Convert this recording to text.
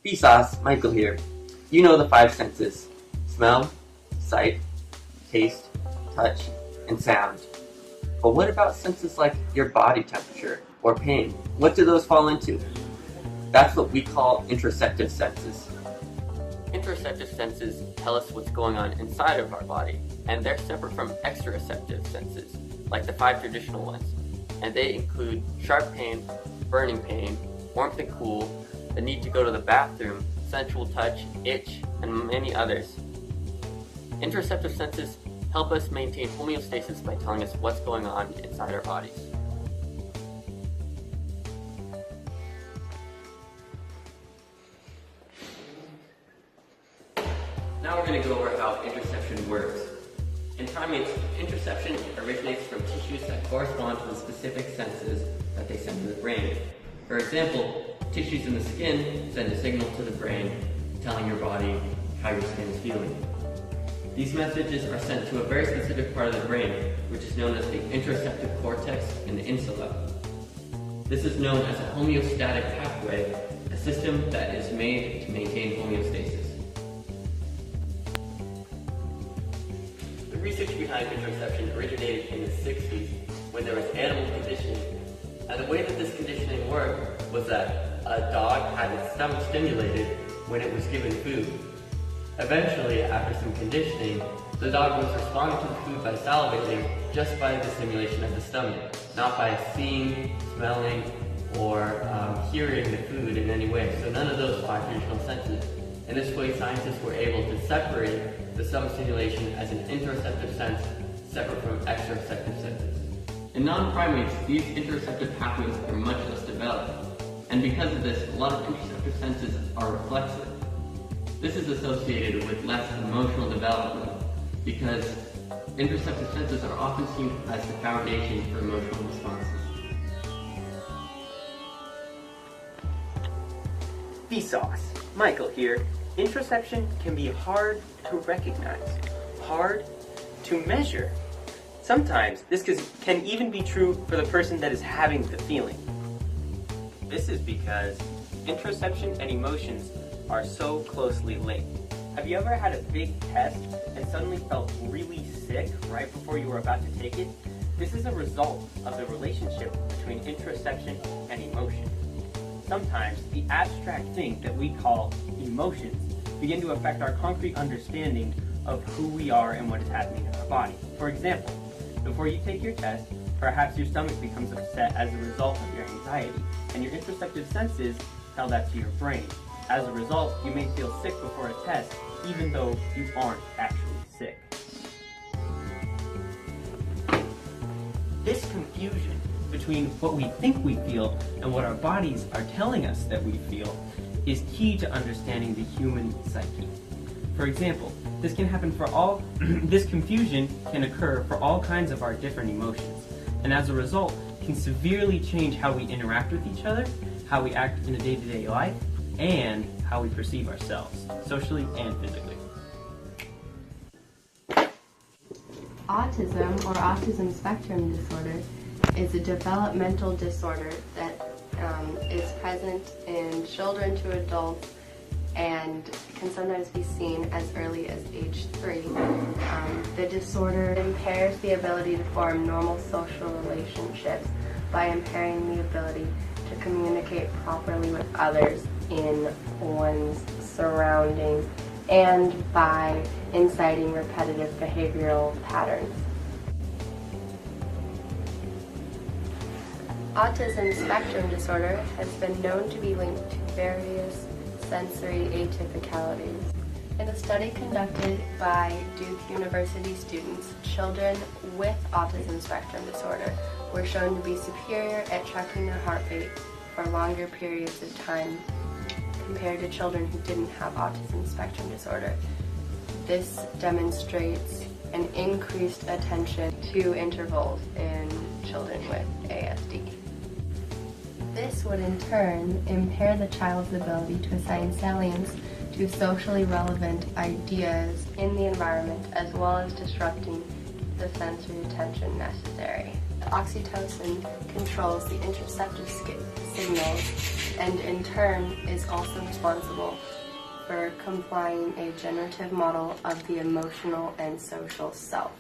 Vsauce, Michael here. You know the five senses: smell, sight, taste, touch, and sound. But what about senses like your body temperature or pain? What do those fall into? That's what we call interoceptive senses. Interoceptive senses tell us what's going on inside of our body, and they're separate from exteroceptive senses, like the five traditional ones. And they include sharp pain, burning pain, warmth and cool, the need to go to the bathroom, sensual touch, itch, and many others. Interoceptive senses help us maintain homeostasis by telling us what's going on inside our bodies. Now we're going to go over how interoception works. In primates, interoception originates from tissues that correspond to the specific senses that they send to the brain. For example, tissues in the skin send a signal to the brain telling your body how your skin is feeling. These messages are sent to a very specific part of the brain, which is known as the interoceptive cortex and the insula. This is known as a homeostatic pathway, a system that is made to maintain homeostasis. The research behind interoception originated in the 60s when there was animal conditioning. And the way that this conditioning worked was that a dog had its stomach stimulated when it was given food. Eventually, after some conditioning, the dog was responding to the food by salivating just by the stimulation of the stomach, not by seeing, smelling, or hearing the food in any way. So none of those five traditional senses. In this way, scientists were able to separate the stomach stimulation as an interoceptive sense separate from exteroceptive senses. In non-primates, these interoceptive pathways are much less developed, and because of this, a lot of interoceptive senses are reflexive. This is associated with less emotional development because interoceptive senses are often seen as the foundation for emotional responses. Vsauce, Michael here. Interoception can be hard to recognize, hard to measure. Sometimes this can even be true for the person that is having the feeling. This is because interoception and emotions are so closely linked. Have you ever had a big test and suddenly felt really sick right before you were about to take it? This is a result of the relationship between interoception and emotion. Sometimes the abstract thing that we call emotions begin to affect our concrete understanding of who we are and what is happening in our body. For example, before you take your test, perhaps your stomach becomes upset as a result of your anxiety, and your interoceptive senses tell that to your brain. As a result, you may feel sick before a test, even though you aren't actually sick. This confusion between what we think we feel and what our bodies are telling us that we feel is key to understanding the human psyche. For example, this confusion can occur for all kinds of our different emotions, and as a result, can severely change how we interact with each other, how we act in a day-to-day life, and how we perceive ourselves, socially and physically. Autism, or autism spectrum disorder, is a developmental disorder that is present in children to adults and can sometimes be seen as early as age 3. The disorder impairs the ability to form normal social relationships by impairing the ability to communicate properly with others in one's surroundings and by inciting repetitive behavioral patterns. Autism spectrum disorder has been known to be linked to various sensory atypicalities. In a study conducted by Duke University students, children with autism spectrum disorder were shown to be superior at tracking their heart rate for longer periods of time compared to children who didn't have autism spectrum disorder. This demonstrates an increased attention to intervals in children with ASD. This would in turn impair the child's ability to assign salience to socially relevant ideas in the environment, as well as disrupting the sensory attention necessary. The oxytocin controls the interoceptive signals and in turn is also responsible for complying a generative model of the emotional and social self.